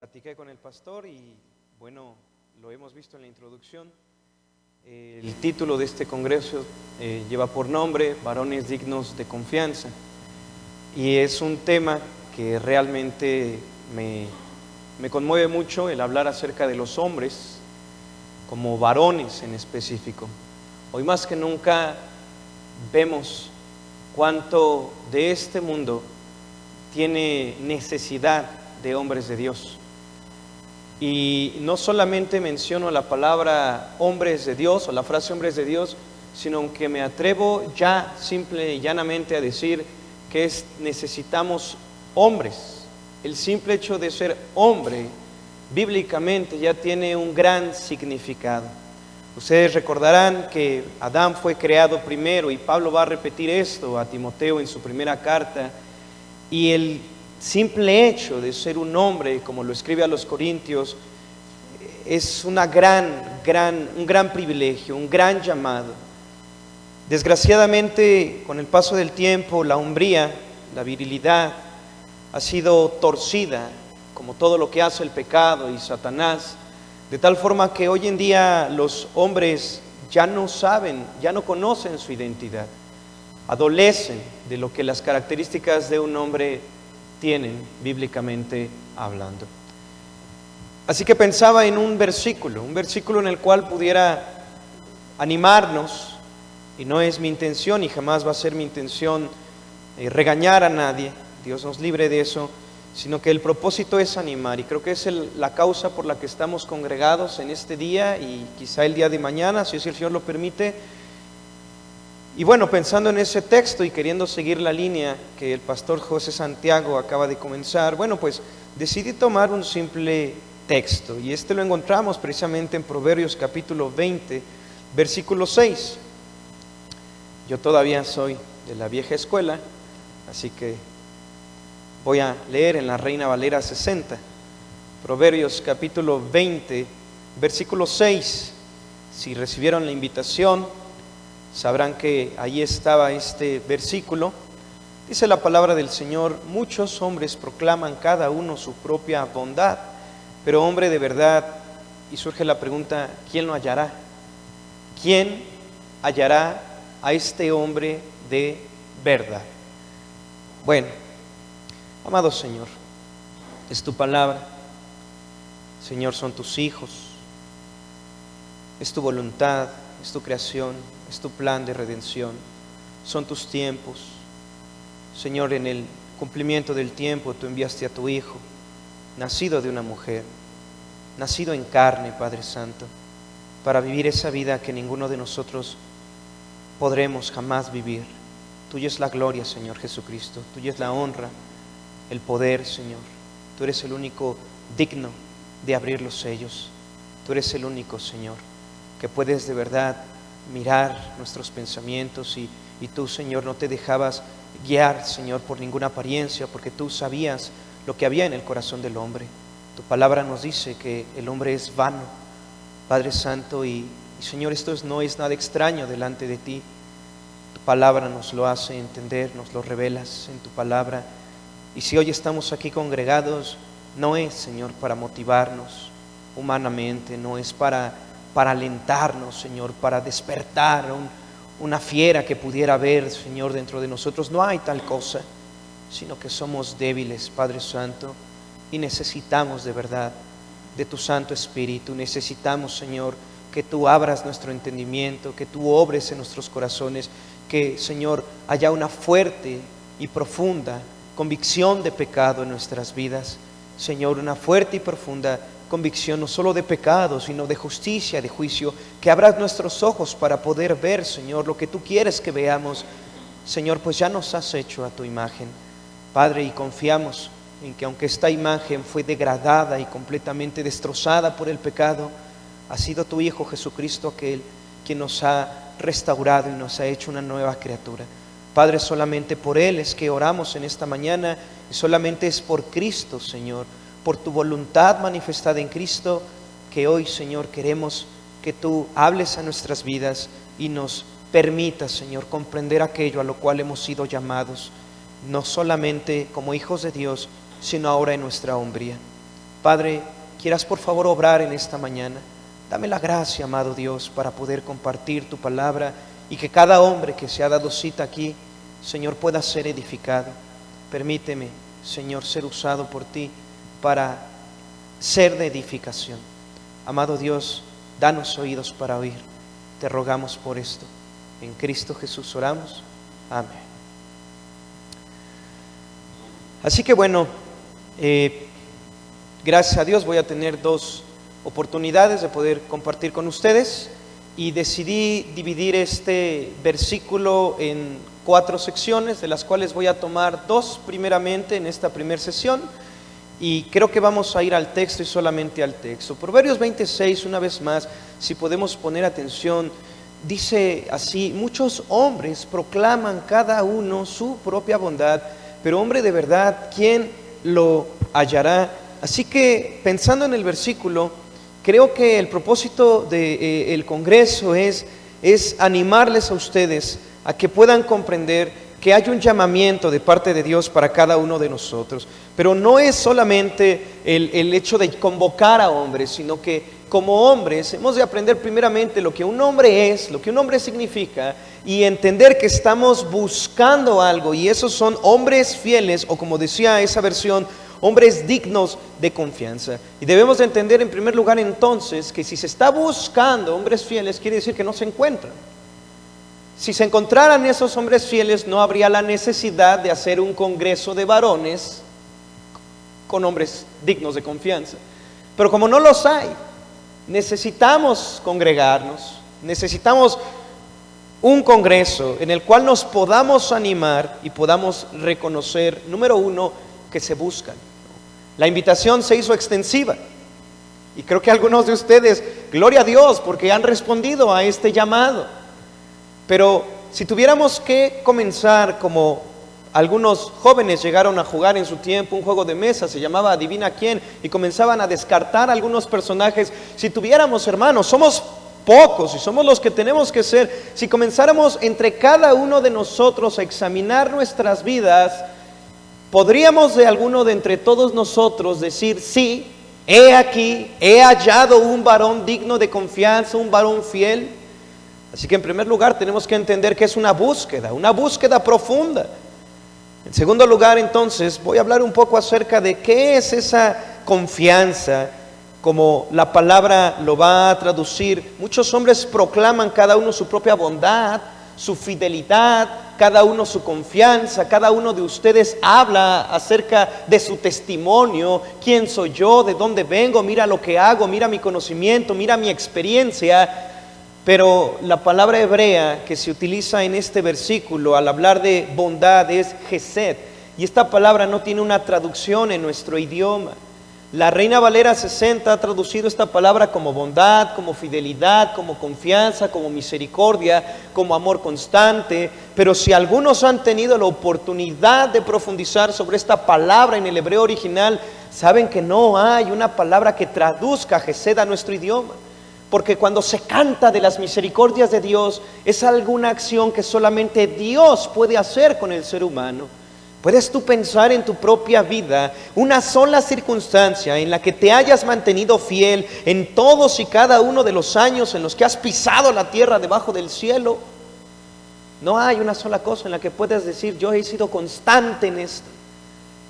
Platiqué con el pastor y bueno, lo hemos visto en la introducción. El título de este congreso lleva por nombre Varones dignos de confianza, y es un tema que realmente me conmueve mucho, el hablar acerca de los hombres como varones en específico. Hoy más que nunca vemos cuánto de este mundo tiene necesidad de hombres de Dios. Y no solamente menciono la palabra hombres de Dios o la frase hombres de Dios, sino que me atrevo ya simple y llanamente a decir que necesitamos hombres. El simple hecho de ser hombre bíblicamente ya tiene un gran significado. Ustedes recordarán que Adán fue creado primero, y Pablo va a repetir esto a Timoteo en su primera carta, y el simple hecho de ser un hombre, como lo escribe a los Corintios, es un gran privilegio, un gran llamado. Desgraciadamente, con el paso del tiempo, la hombría, la virilidad, ha sido torcida, como todo lo que hace el pecado y Satanás, de tal forma que hoy en día los hombres ya no saben, ya no conocen su identidad, adolecen de lo que las características de un hombre tienen bíblicamente hablando. Así que pensaba en un versículo en el cual pudiera animarnos, y no es mi intención y jamás va a ser mi intención regañar a nadie, Dios nos libre de eso, sino que el propósito es animar, y creo que es la causa por la que estamos congregados en este día y quizá el día de mañana, si es que el Señor lo permite. Y bueno, pensando en ese texto y queriendo seguir la línea que el pastor José Santiago acaba de comenzar, bueno, pues decidí tomar un simple texto, y este lo encontramos precisamente en Proverbios capítulo 20, versículo 6. Yo todavía soy de la vieja escuela, así que voy a leer en la Reina Valera 60, Proverbios capítulo 20, versículo 6. Si recibieron la invitación, sabrán que ahí estaba este versículo. Dice la palabra del Señor: muchos hombres proclaman cada uno su propia bondad, pero hombre de verdad, y surge la pregunta, ¿quién lo hallará? ¿Quién hallará a este hombre de verdad? Bueno, amado Señor, es tu palabra, Señor, son tus hijos, es tu voluntad, es tu creación, es tu plan de redención, son tus tiempos. Señor, en el cumplimiento del tiempo tú enviaste a tu Hijo, nacido de una mujer, nacido en carne, Padre Santo, para vivir esa vida que ninguno de nosotros podremos jamás vivir. Tuya es la gloria, Señor Jesucristo, tuya es la honra, el poder, Señor. Tú eres el único digno de abrir los sellos. Tú eres el único, Señor, que puedes de verdad mirar nuestros pensamientos, y tú, Señor, no te dejabas guiar, Señor, por ninguna apariencia, porque tú sabías lo que había en el corazón del hombre. Tu palabra nos dice que el hombre es vano, Padre Santo, y Señor, esto no es nada extraño delante de ti. Tu palabra nos lo hace entender, nos lo revelas en tu palabra, y si hoy estamos aquí congregados, no es, Señor, para motivarnos humanamente, no es para alentarnos, Señor, para despertar una fiera que pudiera haber, Señor, dentro de nosotros. No hay tal cosa, sino que somos débiles, Padre Santo, y necesitamos de verdad de tu Santo Espíritu. Necesitamos, Señor, que tú abras nuestro entendimiento, que tú obres en nuestros corazones, que, Señor, haya una fuerte y profunda convicción de pecado en nuestras vidas. Señor, una fuerte y profunda convicción no solo de pecado, sino de justicia, de juicio, que abras nuestros ojos para poder ver, Señor, lo que tú quieres que veamos. Señor, pues ya nos has hecho a tu imagen, Padre, y confiamos en que aunque esta imagen fue degradada y completamente destrozada por el pecado, ha sido tu Hijo Jesucristo aquel quien nos ha restaurado y nos ha hecho una nueva criatura. Padre, solamente por Él es que oramos en esta mañana, y solamente es por Cristo, Señor, por tu voluntad manifestada en Cristo, que hoy, Señor, queremos que tú hables a nuestras vidas y nos permitas, Señor, comprender aquello a lo cual hemos sido llamados, no solamente como hijos de Dios, sino ahora en nuestra hombría. Padre, quieras por favor obrar en esta mañana. Dame la gracia, amado Dios, para poder compartir tu palabra y que cada hombre que se ha dado cita aquí, Señor, pueda ser edificado. Permíteme, Señor, ser usado por ti para ser de edificación. Amado Dios, danos oídos para oír. Te rogamos por esto. En Cristo Jesús oramos. Amén. Así que bueno, gracias a Dios voy a tener 2 oportunidades de poder compartir con ustedes y decidí dividir este versículo en 4 secciones, de las cuales voy a tomar 2 primeramente en esta primera sesión y creo que vamos a ir al texto y solamente al texto. Proverbios 26, una vez más, si podemos poner atención, dice así: muchos hombres proclaman cada uno su propia bondad, pero hombre de verdad, ¿quién lo hallará? Así que pensando en el versículo, creo que el propósito del Congreso es animarles a ustedes a que puedan comprender que hay un llamamiento de parte de Dios para cada uno de nosotros. Pero no es solamente el hecho de convocar a hombres, sino que como hombres hemos de aprender primeramente lo que un hombre es, lo que un hombre significa, y entender que estamos buscando algo, y esos son hombres fieles, o como decía esa versión, hombres dignos de confianza. Y debemos de entender en primer lugar entonces que si se está buscando hombres fieles, quiere decir que no se encuentran. Si se encontraran esos hombres fieles, no habría la necesidad de hacer un congreso de varones con hombres dignos de confianza. Pero como no los hay, necesitamos congregarnos, necesitamos un congreso en el cual nos podamos animar y podamos reconocer, número 1, que se buscan. La invitación se hizo extensiva y creo que algunos de ustedes, gloria a Dios, porque han respondido a este llamado. Pero si tuviéramos que comenzar como algunos jóvenes llegaron a jugar en su tiempo un juego de mesa, se llamaba Adivina quién, y comenzaban a descartar algunos personajes. Si tuviéramos, hermanos, somos pocos y somos los que tenemos que ser, si comenzáramos entre cada uno de nosotros a examinar nuestras vidas, podríamos de alguno de entre todos nosotros decir: sí, he aquí, he hallado un varón digno de confianza, un varón fiel. Así que en primer lugar tenemos que entender que es una búsqueda profunda. En segundo lugar, entonces, voy a hablar un poco acerca de qué es esa confianza, como la palabra lo va a traducir. Muchos hombres proclaman cada uno su propia bondad, su fidelidad, cada uno su confianza. Cada uno de ustedes habla acerca de su testimonio: quién soy yo, de dónde vengo, mira lo que hago, mira mi conocimiento, mira mi experiencia. Pero la palabra hebrea que se utiliza en este versículo al hablar de bondad es Gesed, y esta palabra no tiene una traducción en nuestro idioma. La Reina Valera 60 ha traducido esta palabra como bondad, como fidelidad, como confianza, como misericordia, como amor constante. Pero si algunos han tenido la oportunidad de profundizar sobre esta palabra en el hebreo original, saben que no hay una palabra que traduzca Gesed a nuestro idioma. Porque cuando se canta de las misericordias de Dios, es alguna acción que solamente Dios puede hacer con el ser humano. ¿Puedes tú pensar en tu propia vida una sola circunstancia en la que te hayas mantenido fiel en todos y cada uno de los años en los que has pisado la tierra debajo del cielo? No hay una sola cosa en la que puedas decir: yo he sido constante en esto.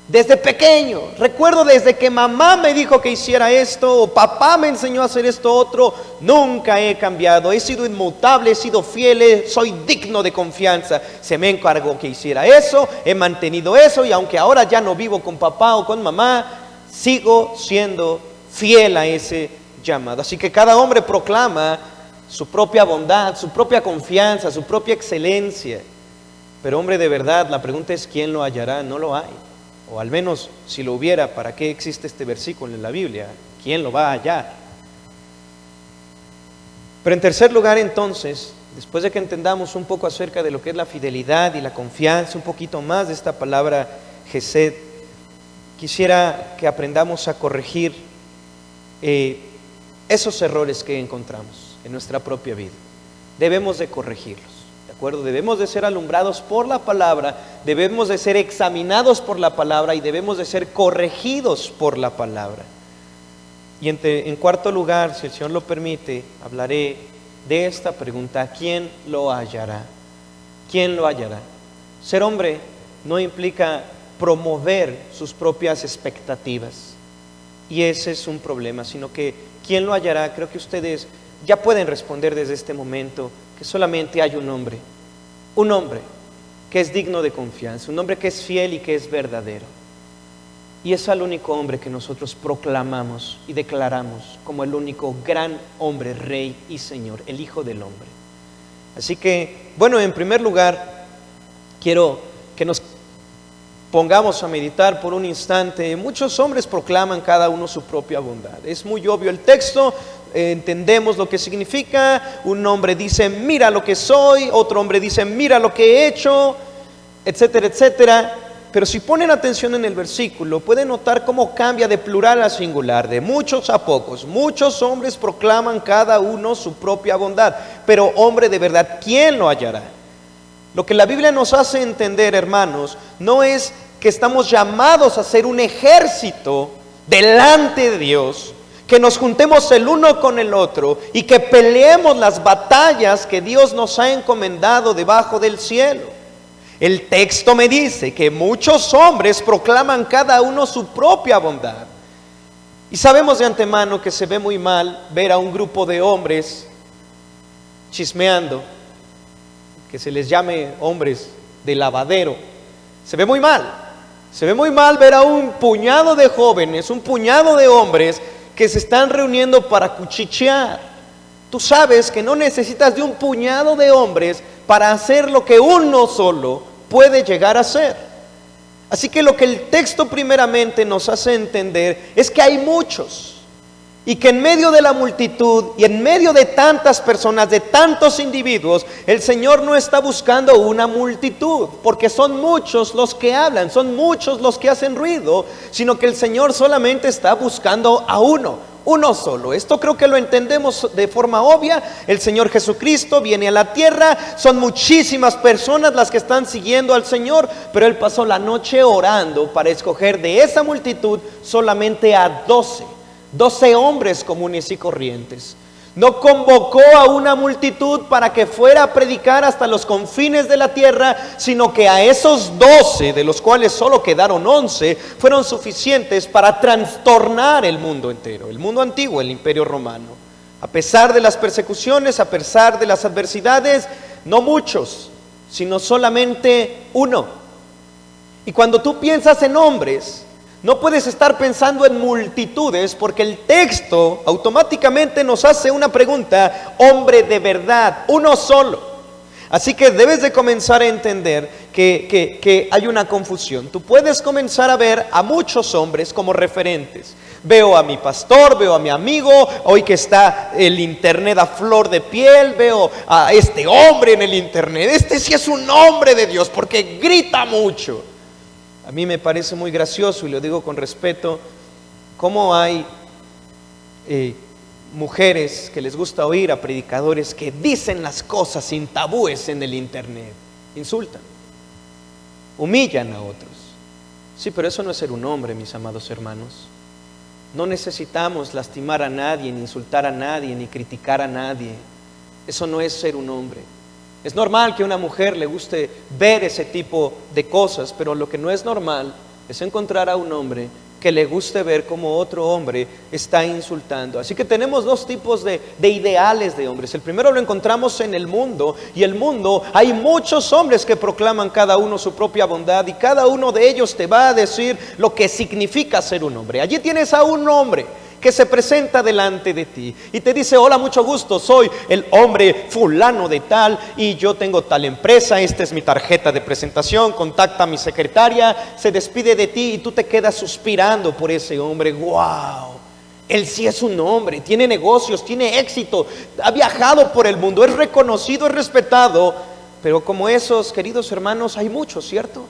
Desde pequeño, recuerdo desde que mamá me dijo que hiciera esto, o papá me enseñó a hacer esto otro, nunca he cambiado, he sido inmutable, he sido fiel, soy digno de confianza. Se me encargó que hiciera eso, he mantenido eso, y aunque ahora ya no vivo con papá o con mamá, sigo siendo fiel a ese llamado. Así que cada hombre proclama su propia bondad, su propia confianza, su propia excelencia. Pero hombre de verdad, la pregunta es: ¿quién lo hallará? No lo hay. O al menos si lo hubiera, ¿para qué existe este versículo en la Biblia? ¿Quién lo va a hallar? Pero en tercer lugar, entonces, después de que entendamos un poco acerca de lo que es la fidelidad y la confianza, un poquito más de esta palabra Gesed, quisiera que aprendamos a corregir esos errores que encontramos en nuestra propia vida. Debemos de corregirlos. Debemos de ser alumbrados por la palabra, debemos de ser examinados por la palabra y debemos de ser corregidos por la palabra. Y en cuarto lugar, si el Señor lo permite, hablaré de esta pregunta: ¿quién lo hallará? ¿Quién lo hallará? Ser hombre no implica promover sus propias expectativas, y ese es un problema, sino que ¿quién lo hallará? Creo que ustedes ya pueden responder desde este momento que solamente hay un hombre que es digno de confianza, un hombre que es fiel y que es verdadero. Y es al único hombre que nosotros proclamamos y declaramos como el único gran hombre, rey y señor, el Hijo del Hombre. Así que, bueno, en primer lugar, quiero que nos pongamos a meditar por un instante. Muchos hombres proclaman cada uno su propia bondad. Es muy obvio el texto, entendemos lo que significa. Un hombre dice: mira lo que soy. Otro hombre dice: mira lo que he hecho, etcétera, etcétera. Pero si ponen atención en el versículo, pueden notar cómo cambia de plural a singular, de muchos a pocos. Muchos hombres proclaman cada uno su propia bondad, pero hombre de verdad, ¿quién lo hallará? Lo que la Biblia nos hace entender, hermanos, no es que estamos llamados a ser un ejército delante de Dios, que nos juntemos el uno con el otro y que peleemos las batallas que Dios nos ha encomendado debajo del cielo. El texto me dice que muchos hombres proclaman cada uno su propia bondad. Y sabemos de antemano que se ve muy mal ver a un grupo de hombres chismeando, que se les llame hombres de lavadero. Se ve muy mal ver a un puñado de jóvenes, un puñado de hombres que se están reuniendo para cuchichear. Tú sabes que no necesitas de un puñado de hombres para hacer lo que uno solo puede llegar a hacer. Así que lo que el texto primeramente nos hace entender es que hay muchos, y que en medio de la multitud y en medio de tantas personas, de tantos individuos, el Señor no está buscando una multitud, porque son muchos los que hablan, son muchos los que hacen ruido, sino que el Señor solamente está buscando a uno solo. Esto creo que lo entendemos de forma obvia. El Señor Jesucristo viene a la tierra, son muchísimas personas las que están siguiendo al Señor, pero Él pasó la noche orando para escoger de esa multitud solamente a 12 hombres comunes y corrientes. No convocó a una multitud para que fuera a predicar hasta los confines de la tierra, sino que a esos 12, de los cuales solo quedaron 11, fueron suficientes para trastornar el mundo entero, el mundo antiguo, el Imperio Romano. A pesar de las persecuciones, a pesar de las adversidades, no muchos, sino solamente uno. Y cuando tú piensas en hombres, no puedes estar pensando en multitudes, porque el texto automáticamente nos hace una pregunta: hombre de verdad, uno solo. Así que debes de comenzar a entender que hay una confusión. Tú puedes comenzar a ver a muchos hombres como referentes. Veo a mi pastor, veo a mi amigo, hoy que está el internet a flor de piel, veo a este hombre en el internet. Este sí es un hombre de Dios porque grita mucho. A mí me parece muy gracioso, y lo digo con respeto, cómo hay mujeres que les gusta oír a predicadores que dicen las cosas sin tabúes en el internet. Insultan, humillan a otros. Sí, pero eso no es ser un hombre, mis amados hermanos. No necesitamos lastimar a nadie, ni insultar a nadie, ni criticar a nadie. Eso no es ser un hombre. Es normal que a una mujer le guste ver ese tipo de cosas, pero lo que no es normal es encontrar a un hombre que le guste ver cómo otro hombre está insultando. Así que tenemos dos tipos de ideales de hombres. El primero lo encontramos en el mundo, y el mundo hay muchos hombres que proclaman cada uno su propia bondad, y cada uno de ellos te va a decir lo que significa ser un hombre. Allí tienes a un hombre que se presenta delante de ti y te dice: hola, mucho gusto, soy el hombre fulano de tal y yo tengo tal empresa, esta es mi tarjeta de presentación, contacta a mi secretaria. Se despide de ti y tú te quedas suspirando por ese hombre. ¡Wow! Él sí es un hombre, tiene negocios, tiene éxito, ha viajado por el mundo, es reconocido, es respetado. Pero como esos, queridos hermanos, hay muchos, ¿cierto?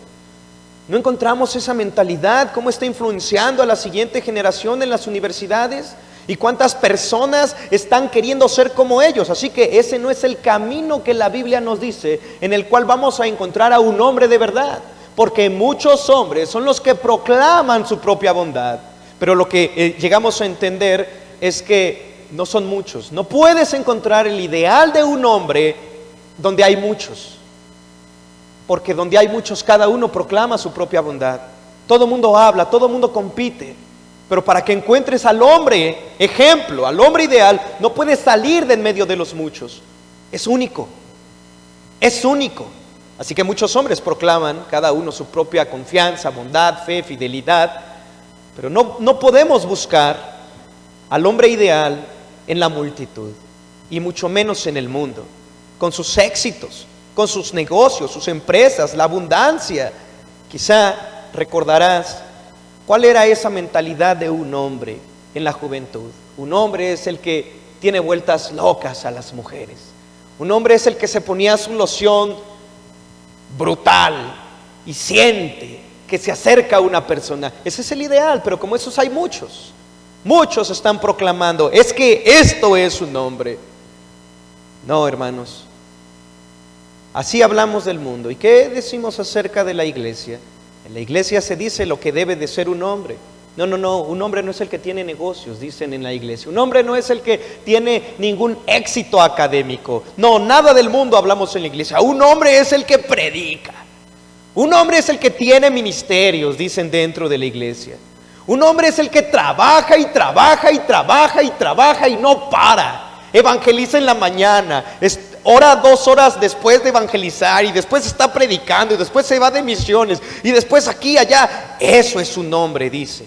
¿No encontramos esa mentalidad? ¿Cómo está influenciando a la siguiente generación en las universidades? ¿Y cuántas personas están queriendo ser como ellos? Así que ese no es el camino que la Biblia nos dice, en el cual vamos a encontrar a un hombre de verdad. Porque muchos hombres son los que proclaman su propia bondad. Pero lo que llegamos a entender es que no son muchos. No puedes encontrar el ideal de un hombre donde hay muchos. Porque donde hay muchos, cada uno proclama su propia bondad. Todo mundo habla, todo mundo compite. Pero para que encuentres al hombre ejemplo, al hombre ideal, no puedes salir de en medio de los muchos. Es único. Es único. Así que muchos hombres proclaman cada uno su propia confianza, bondad, fe, fidelidad. Pero no podemos buscar al hombre ideal en la multitud. Y mucho menos en el mundo. Con sus éxitos, con sus negocios, sus empresas, la abundancia. Quizá recordarás cuál era esa mentalidad de un hombre en la juventud. Un hombre es el que tiene vueltas locas a las mujeres. Un hombre es el que se ponía su loción brutal y siente que se acerca a una persona. Ese es el ideal, pero como esos hay muchos. Muchos están proclamando, es que esto es un hombre. No, hermanos. Así hablamos del mundo. ¿Y qué decimos acerca de la iglesia? En la iglesia se dice lo que debe de ser un hombre. No, un hombre no es el que tiene negocios, dicen en la iglesia. Un hombre no es el que tiene ningún éxito académico. No, nada del mundo hablamos en la iglesia. Un hombre es el que predica. Un hombre es el que tiene ministerios, dicen dentro de la iglesia. Un hombre es el que trabaja y trabaja y trabaja y trabaja y no para. Evangeliza en la mañana, ora 2 horas después de evangelizar y después está predicando y después se va de misiones y después aquí y allá. Eso es un hombre, dice.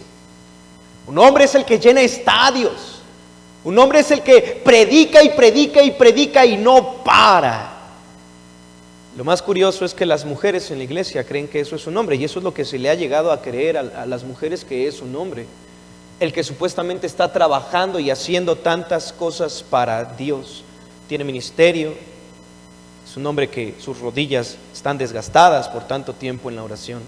Un hombre es el que llena estadios. Un hombre es el que predica y predica y predica y no para. Lo más curioso es que las mujeres en la iglesia creen que eso es un hombre, y eso es lo que se le ha llegado a creer a las mujeres, que es un hombre. El que supuestamente está trabajando y haciendo tantas cosas para Dios. Tiene ministerio. Es un hombre que sus rodillas están desgastadas por tanto tiempo en la oración.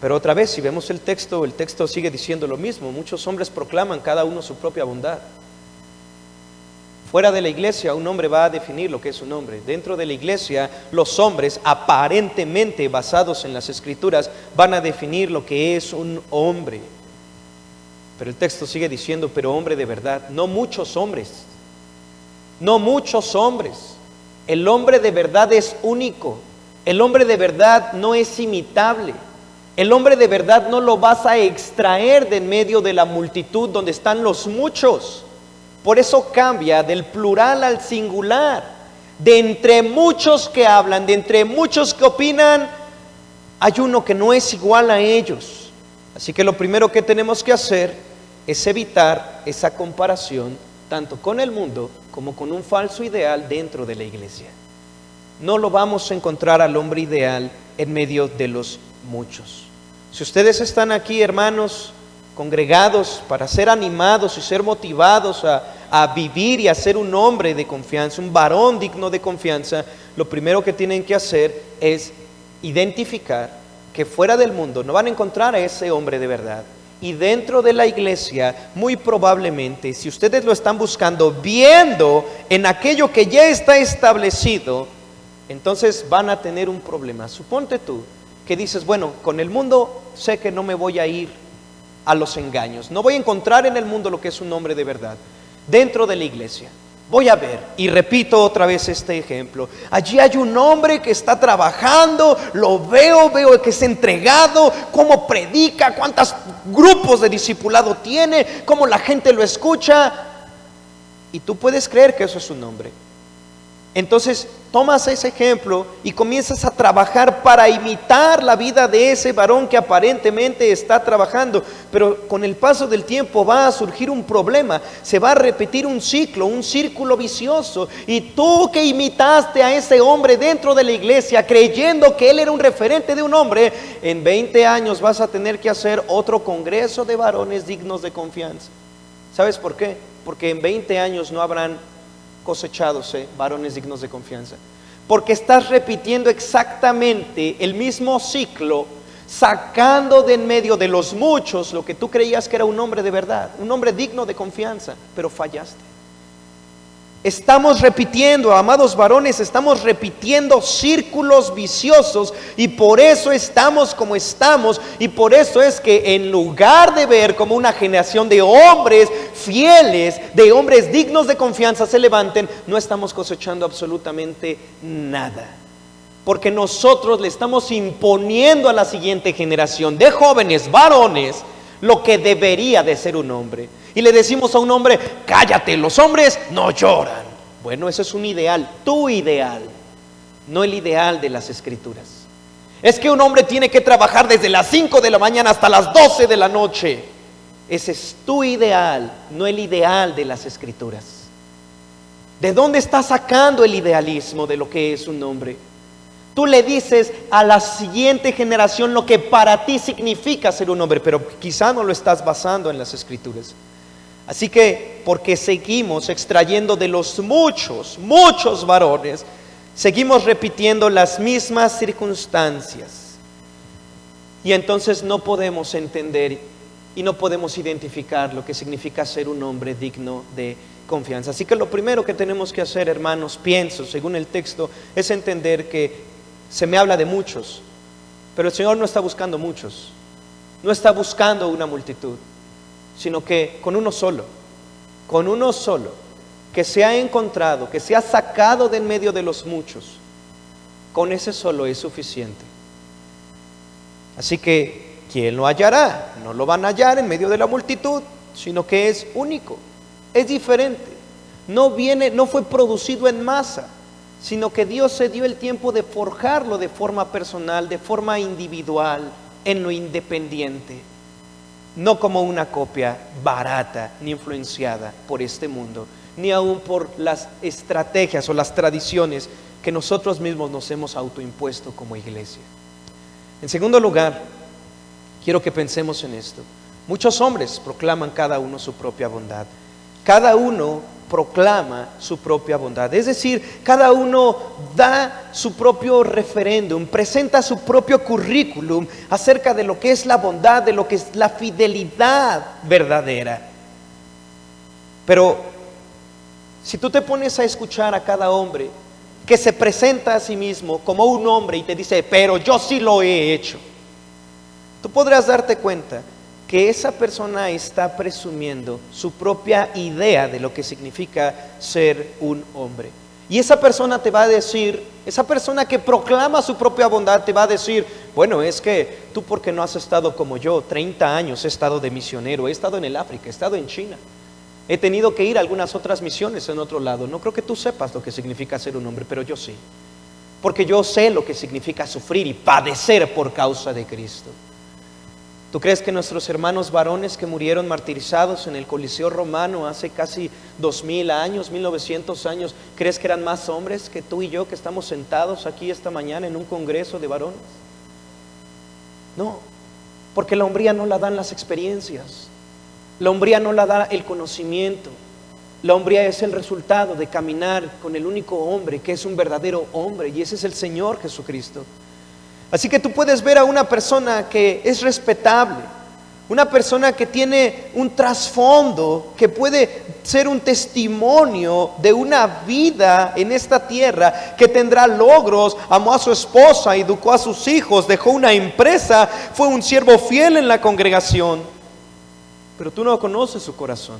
Pero otra vez, si vemos el texto sigue diciendo lo mismo. Muchos hombres proclaman cada uno su propia bondad. Fuera de la iglesia, un hombre va a definir lo que es un hombre. Dentro de la iglesia, los hombres, aparentemente basados en las Escrituras, van a definir lo que es un hombre. Pero el texto sigue diciendo, pero hombre de verdad. No muchos hombres. No muchos hombres. El hombre de verdad es único. El hombre de verdad no es imitable. El hombre de verdad no lo vas a extraer de en medio de la multitud donde están los muchos. Por eso cambia del plural al singular. De entre muchos que hablan, de entre muchos que opinan, hay uno que no es igual a ellos. Así que lo primero que tenemos que hacer es evitar esa comparación tanto con el mundo como con un falso ideal dentro de la iglesia. No lo vamos a encontrar al hombre ideal en medio de los muchos. Si ustedes están aquí, hermanos, congregados para ser animados y ser motivados a vivir y a ser un hombre de confianza, un varón digno de confianza, lo primero que tienen que hacer es identificar que fuera del mundo no van a encontrar a ese hombre de verdad. Y dentro de la iglesia, muy probablemente, si ustedes lo están buscando, viendo en aquello que ya está establecido, entonces van a tener un problema. Suponte tú que dices, bueno, con el mundo sé que no me voy a ir a los engaños. No voy a encontrar en el mundo lo que es un hombre de verdad. Dentro de la iglesia voy a ver, y repito otra vez este ejemplo, allí hay un hombre que está trabajando, lo veo que es entregado, cómo predica, cuántos grupos de discipulado tiene, cómo la gente lo escucha, y tú puedes creer que eso es un hombre. Entonces tomas ese ejemplo y comienzas a trabajar para imitar la vida de ese varón que aparentemente está trabajando, pero con el paso del tiempo va a surgir un problema, se va a repetir un ciclo, un círculo vicioso, y tú que imitaste a ese hombre dentro de la iglesia creyendo que él era un referente de un hombre, en 20 años vas a tener que hacer otro congreso de varones dignos de confianza. ¿Sabes por qué? Porque en 20 años no habrán cosechados varones dignos de confianza, porque estás repitiendo exactamente el mismo ciclo, sacando de en medio de los muchos lo que tú creías que era un hombre de verdad, un hombre digno de confianza, pero fallaste. Estamos repitiendo, amados varones, estamos repitiendo círculos viciosos y por eso estamos como estamos, y por eso es que en lugar de ver como una generación de hombres fieles, de hombres dignos de confianza se levanten, no estamos cosechando absolutamente nada. Porque nosotros le estamos imponiendo a la siguiente generación de jóvenes varones lo que debería de ser un hombre. Y le decimos a un hombre: cállate, los hombres no lloran. Bueno, eso es un ideal, tu ideal, no el ideal de las Escrituras. Es que un hombre tiene que trabajar desde las 5 de la mañana hasta las 12 de la noche. Ese es tu ideal, no el ideal de las Escrituras. ¿De dónde estás sacando el idealismo de lo que es un hombre? Tú le dices a la siguiente generación lo que para ti significa ser un hombre, pero quizá no lo estás basando en las Escrituras. Así que, porque seguimos extrayendo de los muchos varones, seguimos repitiendo las mismas circunstancias. Y entonces no podemos entender y no podemos identificar lo que significa ser un hombre digno de confianza. Así que lo primero que tenemos que hacer, hermanos, pienso, según el texto, es entender que se me habla de muchos, pero el Señor no está buscando muchos, no está buscando una multitud, sino que con uno solo, que se ha encontrado, que se ha sacado de en medio de los muchos, con ese solo es suficiente. Así que, ¿quién lo hallará? No lo van a hallar en medio de la multitud, sino que es único, es diferente, no fue producido en masa, sino que Dios se dio el tiempo de forjarlo de forma personal, de forma individual, en lo independiente. No como una copia barata ni influenciada por este mundo, ni aún por las estrategias o las tradiciones que nosotros mismos nos hemos autoimpuesto como iglesia. En segundo lugar, quiero que pensemos en esto. Muchos hombres proclaman cada uno su propia bondad. Cada uno proclama su propia bondad, es decir, cada uno da su propio referéndum, presenta su propio currículum acerca de lo que es la bondad, de lo que es la fidelidad verdadera. Pero si tú te pones a escuchar a cada hombre que se presenta a sí mismo como un hombre y te dice: pero yo sí lo he hecho, tú podrás darte cuenta que esa persona está presumiendo su propia idea de lo que significa ser un hombre. Y esa persona te va a decir, esa persona que proclama su propia bondad te va a decir: bueno, es que tú, porque no has estado como yo, 30 años he estado de misionero, he estado en el África, he estado en China, he tenido que ir a algunas otras misiones en otro lado. No creo que tú sepas lo que significa ser un hombre, pero yo sí, porque yo sé lo que significa sufrir y padecer por causa de Cristo. ¿Tú crees que nuestros hermanos varones que murieron martirizados en el Coliseo Romano hace casi 2000 años, 1900 años, crees que eran más hombres que tú y yo que estamos sentados aquí esta mañana en un congreso de varones? No, porque la hombría no la dan las experiencias, la hombría no la da el conocimiento, la hombría es el resultado de caminar con el único hombre que es un verdadero hombre, y ese es el Señor Jesucristo. Así que tú puedes ver a una persona que es respetable, una persona que tiene un trasfondo, que puede ser un testimonio de una vida en esta tierra, que tendrá logros, amó a su esposa, educó a sus hijos, dejó una empresa, fue un siervo fiel en la congregación, pero tú no conoces su corazón.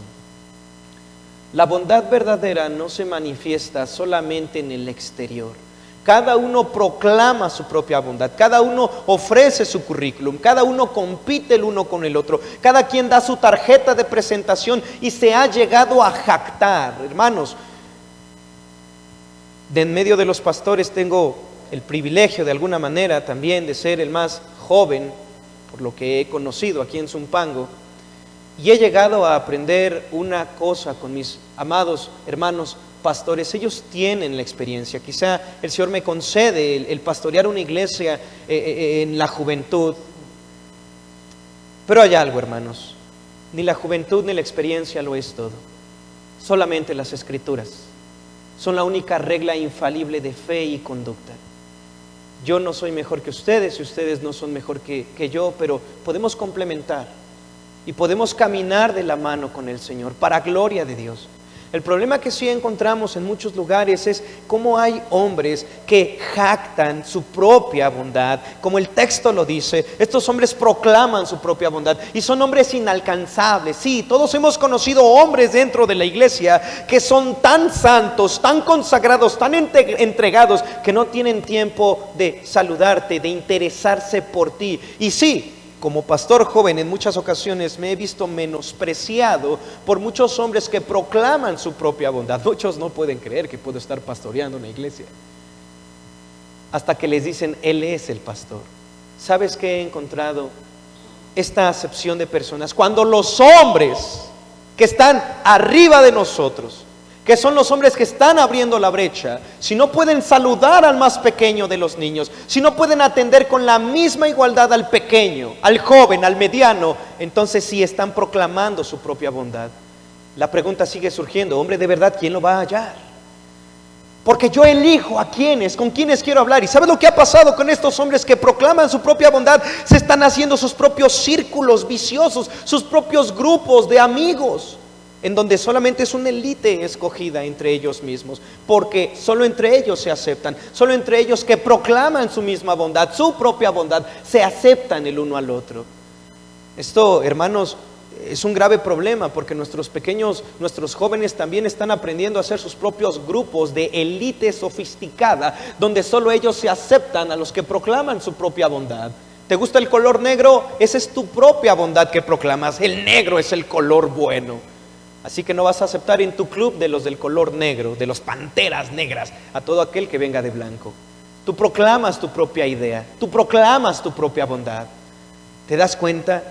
La bondad verdadera no se manifiesta solamente en el exterior. Cada uno proclama su propia bondad, cada uno ofrece su currículum, cada uno compite el uno con el otro, cada quien da su tarjeta de presentación y se ha llegado a jactar. Hermanos, de en medio de los pastores tengo el privilegio de alguna manera también de ser el más joven, por lo que he conocido aquí en Zumpango, y he llegado a aprender una cosa con mis amados hermanos pastores. Ellos tienen la experiencia. Quizá el Señor me concede el pastorear una iglesia en la juventud, pero hay algo, hermanos: ni la juventud ni la experiencia lo es todo. Solamente las Escrituras son la única regla infalible de fe y conducta. Yo no soy mejor que ustedes y ustedes no son mejor que yo, pero podemos complementar y podemos caminar de la mano con el Señor para gloria de Dios. El problema que sí encontramos en muchos lugares es cómo hay hombres que jactan su propia bondad. Como el texto lo dice, estos hombres proclaman su propia bondad y son hombres inalcanzables. Sí, todos hemos conocido hombres dentro de la iglesia que son tan santos, tan consagrados, tan entregados, que no tienen tiempo de saludarte, de interesarse por ti. Y sí, como pastor joven en muchas ocasiones me he visto menospreciado por muchos hombres que proclaman su propia bondad. Muchos no pueden creer que puedo estar pastoreando una iglesia, hasta que les dicen, Él es el pastor. ¿Sabes qué he encontrado? Esta acepción de personas, cuando los hombres que están arriba de nosotros, que son los hombres que están abriendo la brecha, si no pueden saludar al más pequeño de los niños, si no pueden atender con la misma igualdad al pequeño, al joven, al mediano, entonces sí están proclamando su propia bondad. La pregunta sigue surgiendo, hombre, de verdad, ¿quién lo va a hallar? Porque yo elijo a quienes, con quienes quiero hablar. ¿Y sabes lo que ha pasado con estos hombres que proclaman su propia bondad? Se están haciendo sus propios círculos viciosos, sus propios grupos de amigos, en donde solamente es una élite escogida entre ellos mismos, porque solo entre ellos se aceptan, solo entre ellos que proclaman su misma bondad, su propia bondad, se aceptan el uno al otro. Esto, hermanos, es un grave problema, porque nuestros jóvenes también están aprendiendo a hacer sus propios grupos de élite sofisticada, donde solo ellos se aceptan a los que proclaman su propia bondad. ¿Te gusta el color negro? Esa es tu propia bondad que proclamas. El negro es el color bueno. Así que no vas a aceptar en tu club de los del color negro, de los panteras negras, a todo aquel que venga de blanco. Tú proclamas tu propia idea, tú proclamas tu propia bondad. ¿Te das cuenta?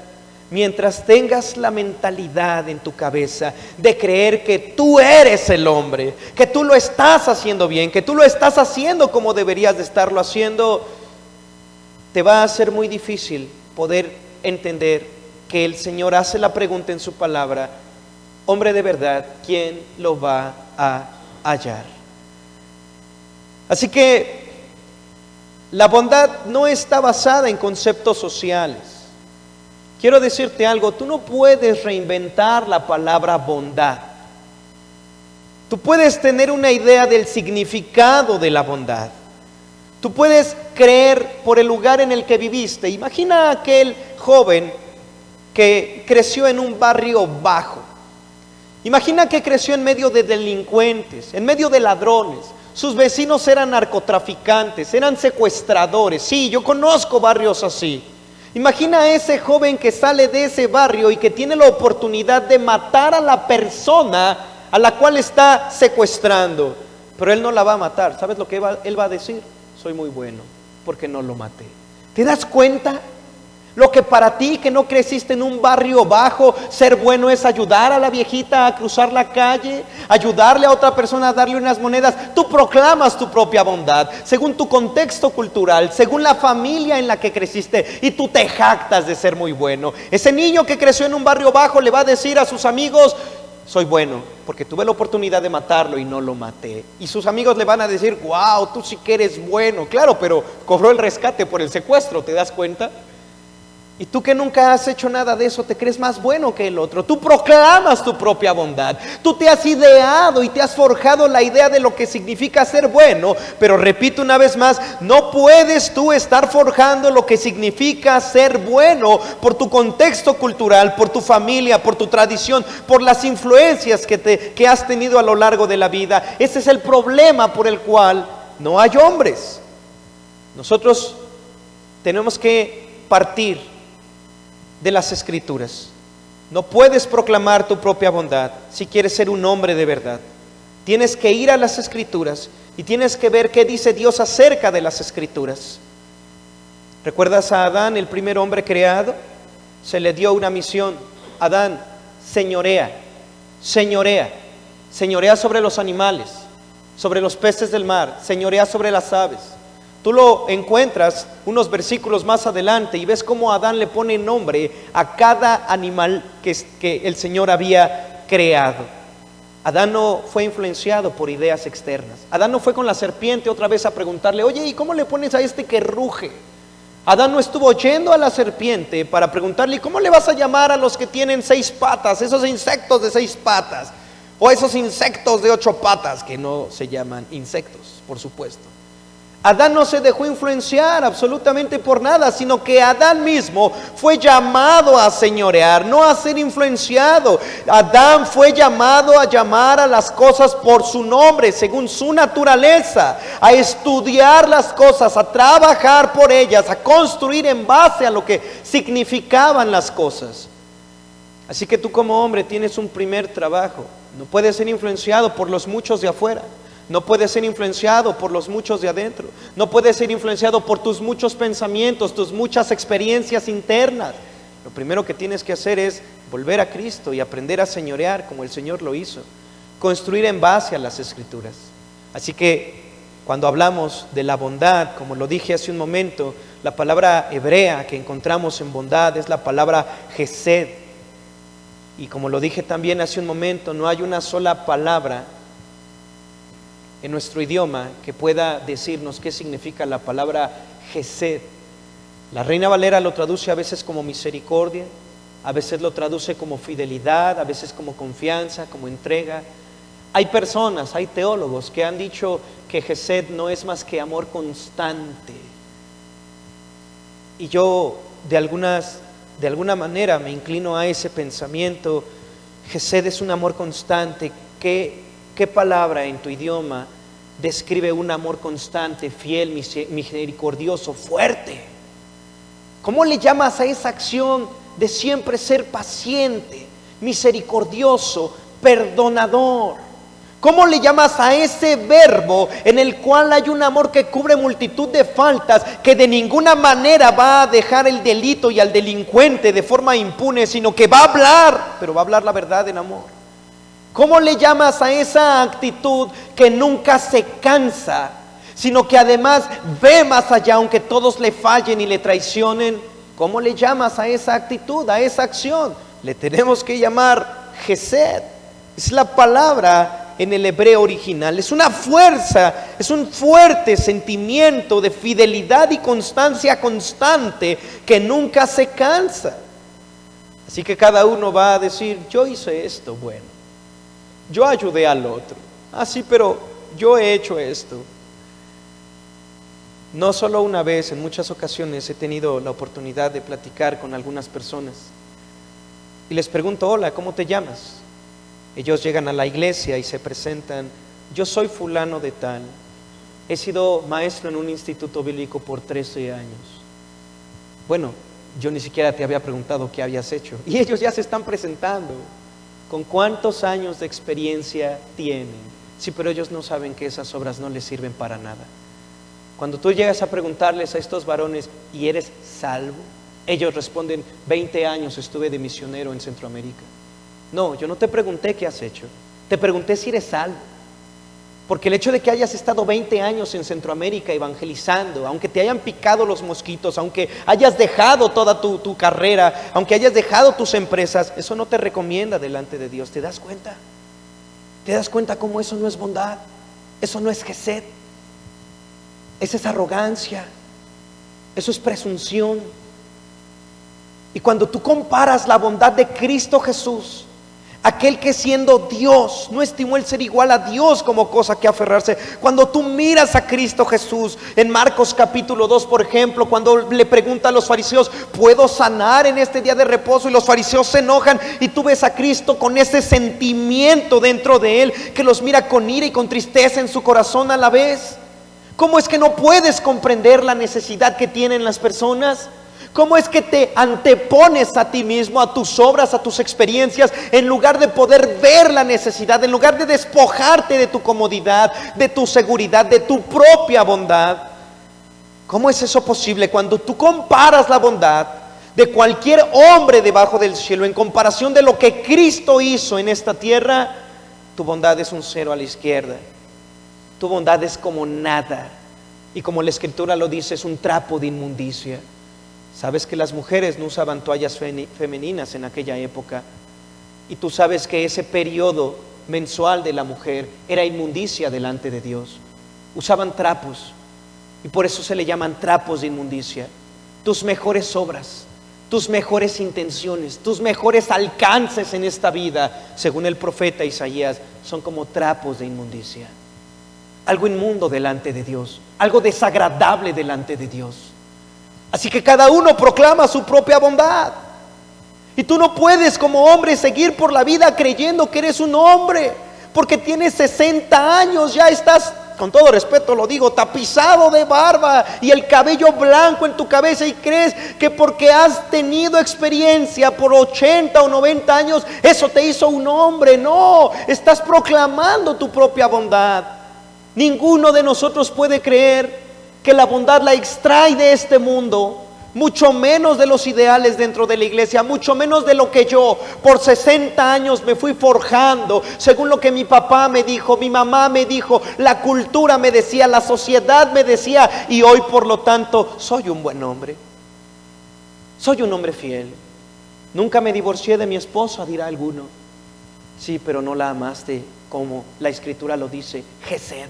Mientras tengas la mentalidad en tu cabeza de creer que tú eres el hombre, que tú lo estás haciendo bien, que tú lo estás haciendo como deberías de estarlo haciendo, te va a ser muy difícil poder entender que el Señor hace la pregunta en su palabra: hombre de verdad, ¿quién lo va a hallar? Así que la bondad no está basada en conceptos sociales. Quiero decirte algo, tú no puedes reinventar la palabra bondad. Tú puedes tener una idea del significado de la bondad. Tú puedes creer por el lugar en el que viviste. Imagina a aquel joven que creció en un barrio bajo. Imagina que creció en medio de delincuentes, en medio de ladrones. Sus vecinos eran narcotraficantes, eran secuestradores. Sí, yo conozco barrios así. Imagina a ese joven que sale de ese barrio y que tiene la oportunidad de matar a la persona a la cual está secuestrando. Pero él no la va a matar. ¿Sabes lo que él va a decir? Soy muy bueno, porque no lo maté. ¿Te das cuenta? Lo que para ti, que no creciste en un barrio bajo, ser bueno es ayudar a la viejita a cruzar la calle, ayudarle a otra persona a darle unas monedas. Tú proclamas tu propia bondad según tu contexto cultural, según la familia en la que creciste, y tú te jactas de ser muy bueno. Ese niño que creció en un barrio bajo le va a decir a sus amigos: soy bueno, porque tuve la oportunidad de matarlo y no lo maté. Y sus amigos le van a decir: wow, tú sí que eres bueno. Claro, pero cobró el rescate por el secuestro, ¿te das cuenta? Y tú, que nunca has hecho nada de eso, te crees más bueno que el otro. Tú proclamas tu propia bondad. Tú te has ideado y te has forjado la idea de lo que significa ser bueno. Pero repito una vez más, no puedes tú estar forjando lo que significa ser bueno por tu contexto cultural, por tu familia, por tu tradición, por las influencias que has tenido a lo largo de la vida. Ese es el problema por el cual no hay hombres. Nosotros tenemos que partir de las Escrituras. No puedes proclamar tu propia bondad si quieres ser un hombre de verdad. Tienes que ir a las Escrituras y tienes que ver qué dice Dios acerca de las Escrituras. ¿Recuerdas a Adán, el primer hombre creado? Se le dio una misión. Adán, señorea sobre los animales, sobre los peces del mar, señorea sobre las aves. Tú lo encuentras unos versículos más adelante y ves cómo Adán le pone nombre a cada animal que el Señor había creado. Adán no fue influenciado por ideas externas. Adán no fue con la serpiente otra vez a preguntarle: oye, ¿y cómo le pones a este que ruge? Adán no estuvo oyendo a la serpiente para preguntarle: ¿cómo le vas a llamar a los que tienen 6 patas, esos insectos de 6 patas? O esos insectos de 8 patas, que no se llaman insectos, por supuesto. Adán no se dejó influenciar absolutamente por nada, sino que Adán mismo fue llamado a señorear, no a ser influenciado. Adán fue llamado a llamar a las cosas por su nombre, según su naturaleza, a estudiar las cosas, a trabajar por ellas, a construir en base a lo que significaban las cosas. Así que tú como hombre tienes un primer trabajo. No puedes ser influenciado por los muchos de afuera. No puedes ser influenciado por los muchos de adentro. No puedes ser influenciado por tus muchos pensamientos, tus muchas experiencias internas. Lo primero que tienes que hacer es volver a Cristo y aprender a señorear como el Señor lo hizo. Construir en base a las Escrituras. Así que cuando hablamos de la bondad, como lo dije hace un momento, la palabra hebrea que encontramos en bondad es la palabra Hesed. Y como lo dije también hace un momento, no hay una sola palabra en nuestro idioma que pueda decirnos qué significa la palabra Hesed. La Reina Valera lo traduce a veces como misericordia, a veces lo traduce como fidelidad, a veces como confianza, como entrega. Hay personas, hay teólogos que han dicho que Hesed no es más que amor constante. Y yo de alguna manera me inclino a ese pensamiento. Hesed es un amor constante. ¿Qué palabra en tu idioma describe un amor constante, fiel, misericordioso, fuerte? ¿Cómo le llamas a esa acción de siempre ser paciente, misericordioso, perdonador? ¿Cómo le llamas a ese verbo en el cual hay un amor que cubre multitud de faltas, que de ninguna manera va a dejar el delito y al delincuente de forma impune, sino que va a hablar, pero va a hablar la verdad en amor? ¿Cómo le llamas a esa actitud que nunca se cansa, sino que además ve más allá aunque todos le fallen y le traicionen? ¿Cómo le llamas a esa actitud, a esa acción? Le tenemos que llamar Hesed. Es la palabra en el hebreo original. Es una fuerza, es un fuerte sentimiento de fidelidad y constancia constante que nunca se cansa. Así que cada uno va a decir: yo hice esto bueno, yo ayudé al otro, sí, pero yo he hecho esto. No solo una vez, en muchas ocasiones he tenido la oportunidad de platicar con algunas personas y les pregunto: hola, ¿cómo te llamas? Ellos llegan a la iglesia y se presentan: yo soy fulano de tal, he sido maestro en un instituto bíblico por 13 años. Bueno, yo ni siquiera te había preguntado qué habías hecho, y ellos ya se están presentando. ¿Con cuántos años de experiencia tienen? Sí, pero ellos no saben que esas obras no les sirven para nada. Cuando tú llegas a preguntarles a estos varones: ¿y eres salvo? Ellos responden: 20 años estuve de misionero en Centroamérica. No, yo no te pregunté qué has hecho, te pregunté si eres salvo. Porque el hecho de que hayas estado 20 años en Centroamérica evangelizando, aunque te hayan picado los mosquitos, aunque hayas dejado toda tu carrera, aunque hayas dejado tus empresas, eso no te recomienda delante de Dios. ¿Te das cuenta? ¿Te das cuenta cómo eso no es bondad? Eso no es Hesed. Esa es arrogancia. Eso es presunción. Y cuando tú comparas la bondad de Cristo Jesús, aquel que siendo Dios no estimó el ser igual a Dios como cosa que aferrarse. Cuando tú miras a Cristo Jesús en Marcos capítulo 2, por ejemplo, cuando le pregunta a los fariseos: ¿puedo sanar en este día de reposo? Y los fariseos se enojan, y tú ves a Cristo con ese sentimiento dentro de él que los mira con ira y con tristeza en su corazón a la vez. ¿Cómo es que no puedes comprender la necesidad que tienen las personas? ¿Cómo es que te antepones a ti mismo, a tus obras, a tus experiencias, en lugar de poder ver la necesidad, en lugar de despojarte de tu comodidad, de tu seguridad, de tu propia bondad? ¿Cómo es eso posible cuando tú comparas la bondad de cualquier hombre debajo del cielo en comparación de lo que Cristo hizo en esta tierra? Tu bondad es un cero a la izquierda. Tu bondad es como nada. Y como la Escritura lo dice, es un trapo de inmundicia. Sabes que las mujeres no usaban toallas femeninas en aquella época, y tú sabes que ese periodo mensual de la mujer era inmundicia delante de Dios. Usaban trapos, y por eso se le llaman trapos de inmundicia. Tus mejores obras, tus mejores intenciones, tus mejores alcances en esta vida, según el profeta Isaías, son como trapos de inmundicia. Algo inmundo delante de Dios, algo desagradable delante de Dios. Así que cada uno proclama su propia bondad. Y tú no puedes como hombre seguir por la vida creyendo que eres un hombre, porque tienes 60 años, ya estás, con todo respeto lo digo, tapizado de barba y el cabello blanco en tu cabeza, y crees que porque has tenido experiencia por 80 o 90 años, eso te hizo un hombre. No, estás proclamando tu propia bondad. Ninguno de nosotros puede creer que la bondad la extrae de este mundo, mucho menos de los ideales dentro de la iglesia, mucho menos de lo que yo por 60 años me fui forjando, según lo que mi papá me dijo, mi mamá me dijo, la cultura me decía, la sociedad me decía, y hoy por lo tanto soy un buen hombre, soy un hombre fiel. Nunca me divorcié de mi esposa, dirá alguno. Sí, pero no la amaste como la escritura lo dice, Gesed,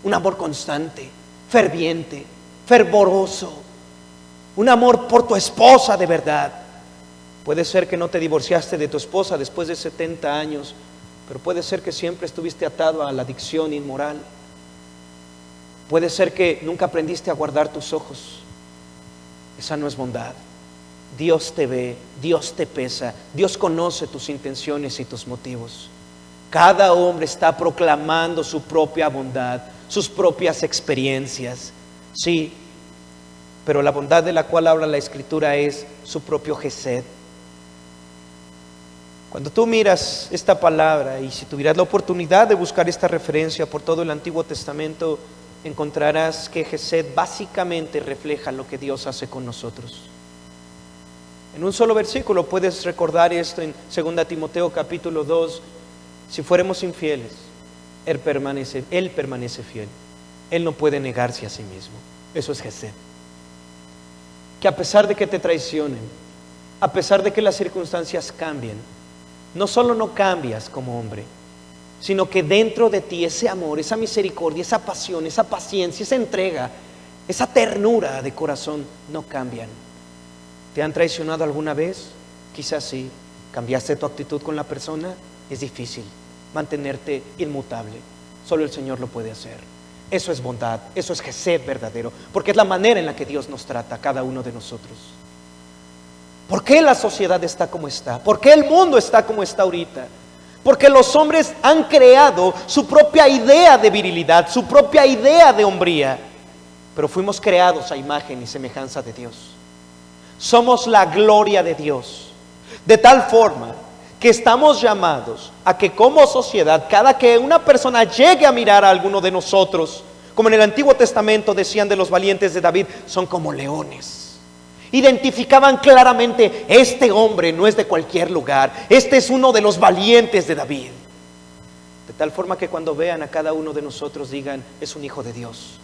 un amor constante, ferviente, fervoroso, un amor por tu esposa de verdad. Puede ser que no te divorciaste de tu esposa después de 70 años, pero puede ser que siempre estuviste atado a la adicción inmoral. Puede ser que nunca aprendiste a guardar tus ojos. Esa no es bondad. Dios te ve, Dios te pesa, Dios conoce tus intenciones y tus motivos. Cada hombre está proclamando su propia bondad, sus propias experiencias. Sí, pero la bondad de la cual habla la Escritura es su propio Gesed. Cuando tú miras esta palabra, y si tuvieras la oportunidad de buscar esta referencia por todo el Antiguo Testamento, encontrarás que Gesed básicamente refleja lo que Dios hace con nosotros. En un solo versículo puedes recordar esto en 2 Timoteo capítulo 2. Si fuéramos infieles, Él permanece fiel. Él no puede negarse a sí mismo. Eso es Gesed. Que a pesar de que te traicionen, a pesar de que las circunstancias cambien, no solo no cambias como hombre, sino que dentro de ti ese amor, esa misericordia, esa pasión, esa paciencia, esa entrega, esa ternura de corazón no cambian. ¿Te han traicionado alguna vez? Quizás sí. ¿Cambiaste tu actitud con la persona? Es difícil mantenerte inmutable. Solo el Señor lo puede hacer. Eso es bondad, eso es Gesed verdadero, porque es la manera en la que Dios nos trata a cada uno de nosotros. ¿Por qué la sociedad está como está? ¿Por qué el mundo está como está ahorita? Porque los hombres han creado su propia idea de virilidad, su propia idea de hombría, pero fuimos creados a imagen y semejanza de Dios. Somos la gloria de Dios, de tal forma que estamos llamados a que como sociedad, cada que una persona llegue a mirar a alguno de nosotros, como en el Antiguo Testamento decían de los valientes de David, son como leones. Identificaban claramente, este hombre no es de cualquier lugar, este es uno de los valientes de David. De tal forma que cuando vean a cada uno de nosotros digan, es un hijo de Dios,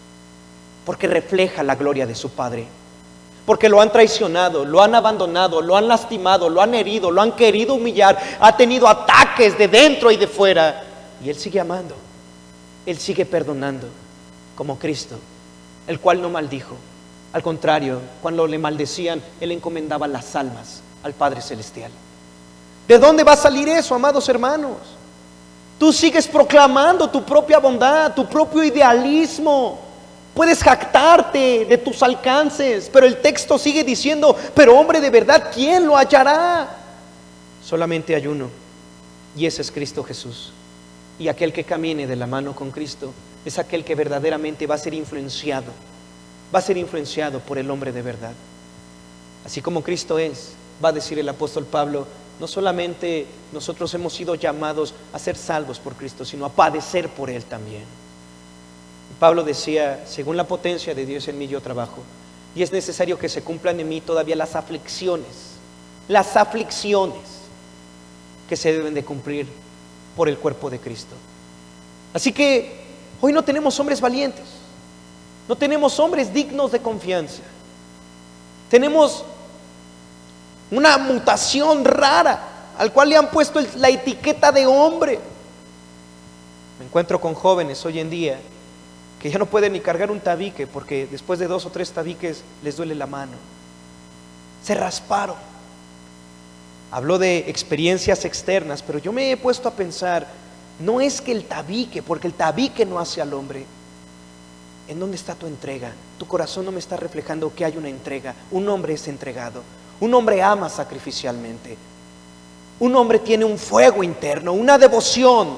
porque refleja la gloria de su Padre. Porque lo han traicionado, lo han abandonado, lo han lastimado, lo han herido, lo han querido humillar, ha tenido ataques de dentro y de fuera, y Él sigue amando, Él sigue perdonando, como Cristo, el cual no maldijo. Al contrario, cuando le maldecían, Él encomendaba las almas al Padre Celestial. ¿De dónde va a salir eso, amados hermanos? Tú sigues proclamando tu propia bondad, tu propio idealismo. Puedes jactarte de tus alcances, pero el texto sigue diciendo, pero hombre de verdad, ¿quién lo hallará? Solamente hay uno, y ese es Cristo Jesús. Y aquel que camine de la mano con Cristo es aquel que verdaderamente va a ser influenciado por el hombre de verdad. Así como Cristo es, va a decir el apóstol Pablo, no solamente nosotros hemos sido llamados a ser salvos por Cristo, sino a padecer por Él también. Pablo decía, según la potencia de Dios en mí yo trabajo, y es necesario que se cumplan en mí todavía las aflicciones que se deben de cumplir por el cuerpo de Cristo. Así que hoy no tenemos hombres valientes, no tenemos hombres dignos de confianza, tenemos una mutación rara al cual le han puesto la etiqueta de hombre. Me encuentro con jóvenes hoy en día que ya no pueden ni cargar un tabique porque después de 2 o 3 tabiques les duele la mano. se rasparon. Habló de experiencias externas, pero yo me he puesto a pensar, no es que el tabique, porque el tabique no hace al hombre. ¿En dónde está tu entrega? Tu corazón no me está reflejando que hay una entrega. Un hombre es entregado. Un hombre ama sacrificialmente. Un hombre tiene un fuego interno, una devoción,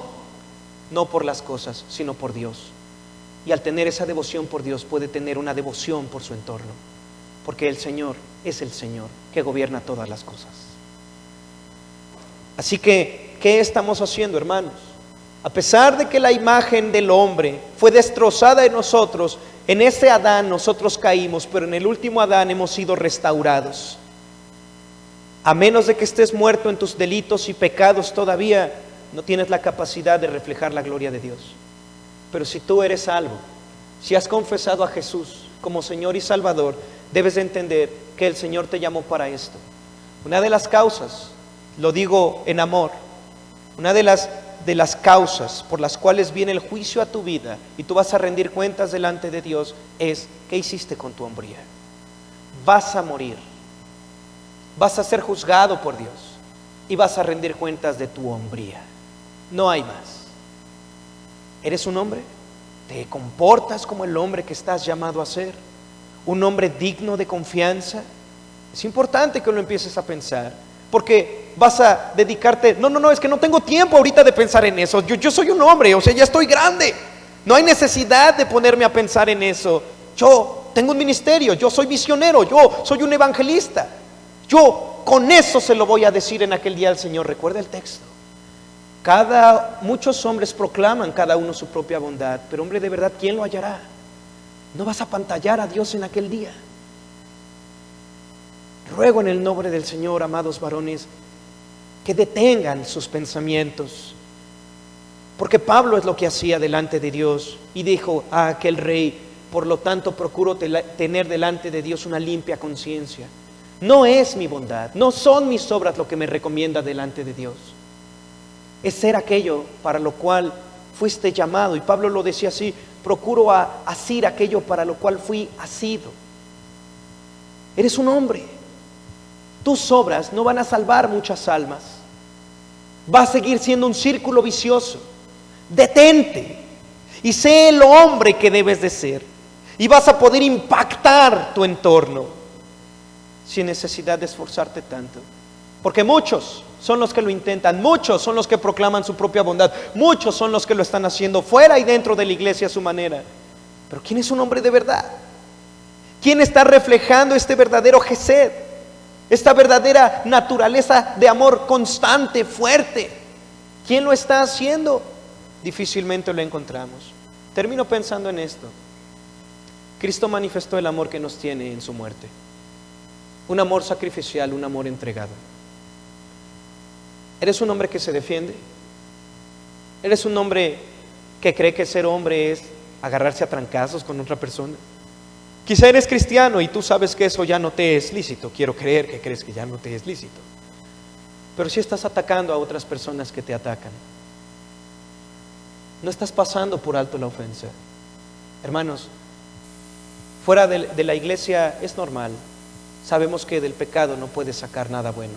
no por las cosas, sino por Dios. Y al tener esa devoción por Dios, puede tener una devoción por su entorno, porque el Señor es el Señor que gobierna todas las cosas. Así que, ¿qué estamos haciendo, hermanos? A pesar de que la imagen del hombre fue destrozada en nosotros, en ese Adán nosotros caímos, pero en el último Adán hemos sido restaurados. A menos de que estés muerto en tus delitos y pecados, todavía no tienes la capacidad de reflejar la gloria de Dios. Pero si tú eres salvo, si has confesado a Jesús como Señor y Salvador, debes de entender que el Señor te llamó para esto. Una de las causas, lo digo en amor, una de las causas por las cuales viene el juicio a tu vida y tú vas a rendir cuentas delante de Dios es: ¿qué hiciste con tu hombría? Vas a morir, vas a ser juzgado por Dios y vas a rendir cuentas de tu hombría. No hay más. ¿Eres un hombre? ¿Te comportas como el hombre que estás llamado a ser? ¿Un hombre digno de confianza? Es importante que lo empieces a pensar, porque vas a dedicarte, no, es que no tengo tiempo ahorita de pensar en eso. Yo soy un hombre, o sea, ya estoy grande. No hay necesidad de ponerme a pensar en eso. Yo tengo un ministerio, yo soy misionero, yo soy un evangelista. Yo con eso se lo voy a decir en aquel día al Señor. Recuerda el texto. Muchos hombres proclaman cada uno su propia bondad, pero hombre de verdad, ¿quién lo hallará? No vas a apantallar a Dios en aquel día. Ruego en el nombre del Señor, amados varones, que detengan sus pensamientos, porque Pablo es lo que hacía delante de Dios y dijo a aquel rey: por lo tanto procuro tener delante de Dios una limpia conciencia. No es mi bondad, no son mis obras lo que me recomienda delante de Dios, es ser aquello para lo cual fuiste llamado. Y Pablo lo decía así: procuro asir aquello para lo cual fui asido. Eres un hombre. Tus obras no van a salvar muchas almas. Va a seguir siendo un círculo vicioso. Detente y sé el hombre que debes de ser, y vas a poder impactar tu entorno sin necesidad de esforzarte tanto. Porque muchos son los que lo intentan, muchos son los que proclaman su propia bondad, muchos son los que lo están haciendo fuera y dentro de la iglesia a su manera. Pero ¿quién es un hombre de verdad? ¿Quién está reflejando este verdadero gesed? Esta verdadera naturaleza de amor constante, fuerte. ¿Quién lo está haciendo? Difícilmente lo encontramos. Termino pensando en esto. Cristo manifestó el amor que nos tiene en su muerte. Un amor sacrificial, un amor entregado. ¿Eres un hombre que se defiende? ¿Eres un hombre que cree que ser hombre es agarrarse a trancazos con otra persona? Quizá eres cristiano y tú sabes que eso ya no te es lícito. Quiero creer que crees que ya no te es lícito. Pero si estás atacando a otras personas que te atacan, no estás pasando por alto la ofensa. Hermanos, fuera de la iglesia es normal. Sabemos que del pecado no puedes sacar nada bueno.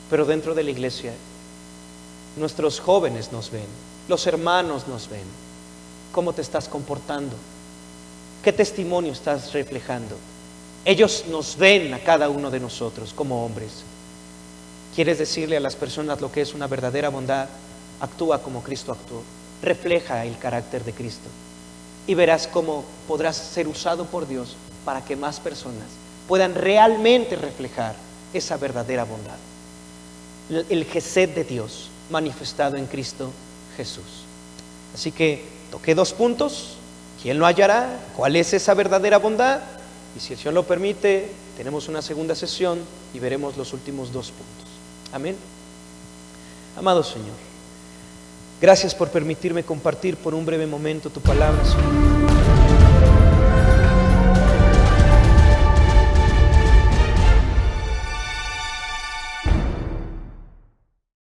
Pero dentro de la iglesia, nuestros jóvenes nos ven, los hermanos nos ven. ¿Cómo te estás comportando? ¿Qué testimonio estás reflejando? Ellos nos ven a cada uno de nosotros como hombres. ¿Quieres decirle a las personas lo que es una verdadera bondad? Actúa como Cristo actuó. Refleja el carácter de Cristo. Y verás cómo podrás ser usado por Dios para que más personas puedan realmente reflejar esa verdadera bondad. El gesed de Dios manifestado en Cristo Jesús. Así que toqué 2 puntos. ¿Quién lo hallará? ¿Cuál es esa verdadera bondad? Y si el Señor lo permite, tenemos una segunda sesión y veremos los últimos 2 puntos. Amén. Amado Señor, gracias por permitirme compartir por un breve momento tu palabra, Señor.